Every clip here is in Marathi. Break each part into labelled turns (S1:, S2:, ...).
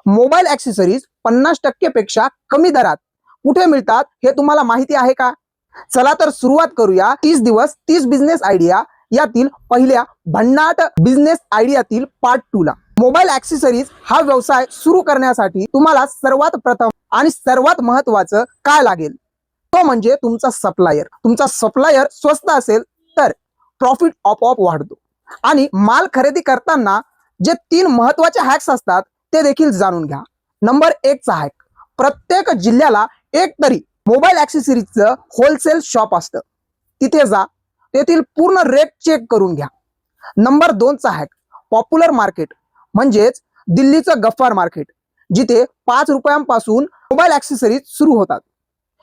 S1: मोबाईल ऍक्सेसरीज 50% पेक्षा कमी दरात कुठे मिळतात हे तुम्हाला माहिती आहे का? चला तर सुरुवात करूया 30 दिवस 30 बिझनेस आयडिया यातील पहिल्या भन्नाट बिझनेस आयडियातील पार्ट 2 ला। मोबाईल ऍक्सेसरीज हा व्यवसाय सुरू करण्यासाठी तुम्हाला सर्वात प्रथम आणि सर्वात महत्त्वाचं काय लागेल तो म्हणजे तुमचा सप्लायर। तुमचा सप्लायर स्वस्त असेल तर प्रॉफिट आपोआप वाढतो। आणि माल खरेदी करताना जे 3 महत्त्वाचे हॅक्स असतात ते देखील जाणून घ्या। नंबर 1 चा हॅक, प्रत्येक जिल्ह्याला एक तरी मोबाईल ऍक्सेसरीजचं होलसेल शॉप असतं, तिथे जा, तेथील पूर्ण रेट चेक करून घ्या। नंबर 2 चा हॅक, पॉप्युलर मार्केट म्हणजेच दिल्लीचं गफ्फार मार्केट, जिथे 5 रुपयांपासून मोबाईल ऍक्सेसरीज सुरू होतात।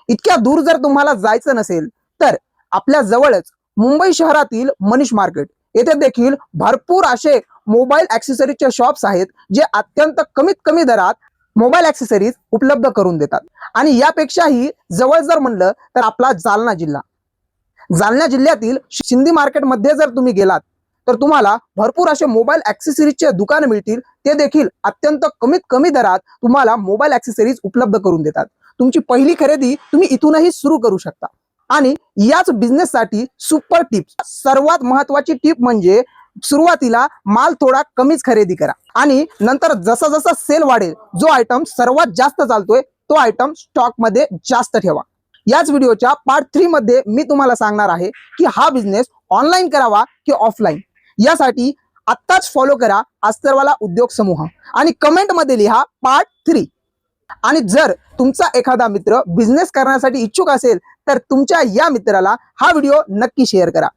S1: इतक्या दूर जर तुम्हाला जायचं नसेल तर आपल्या जवळच मुंबई शहरातील मनीष मार्केट येथे देखील भरपूर असे मोबाईल ऍक्सेसरीजचे शॉप्स आहेत जे अत्यंत कमीत कमी दरात मोबाईल ऍक्सेसरीज उपलब्ध करून देतात। आणि यापेक्षाही जवळ जर म्हणलं तर आपला जालना जिल्ह्यातील शिंदी मार्केटमध्ये जर तुम्ही गेलात तर तुम्हाला भरपूर असे मोबाईल ऍक्सेसरीजचे दुकान मिळतील, ते देखील अत्यंत कमीत कमी दरात तुम्हाला मोबाईल ऍक्सेसरीज उपलब्ध करून देतात। तुमची पहिली खरेदी तुम्ही इथूनही सुरू करू शकता। आणि याच बिझनेससाठी सुपर टिप्स, सर्वात महत्त्वाची टिप म्हणजे सुरुवातीला माल थोडा कमीच खरेदी करा आणि नंतर जसा जसा सेल वाढेल जो आयटम सर्वात जास्त चालतोय तो आयटम स्टॉक मध्ये जास्त ठेवा। याच व्हिडिओच्या पार्ट 3 मध्ये मी तुम्हाला सांगणार आहे की हा बिझनेस ऑनलाईन करावा की ऑफलाईन। यासाठी आत्ताच फॉलो करा अस्तरवाला उद्योग समूह आणि कमेंट मध्ये लिहा पार्ट 3। आणि जर तुमचा एखादा मित्र बिझनेस करण्यासाठी इच्छुक असेल तर तुमच्या या मित्राला हा व्हिडिओ नक्की शेअर करा।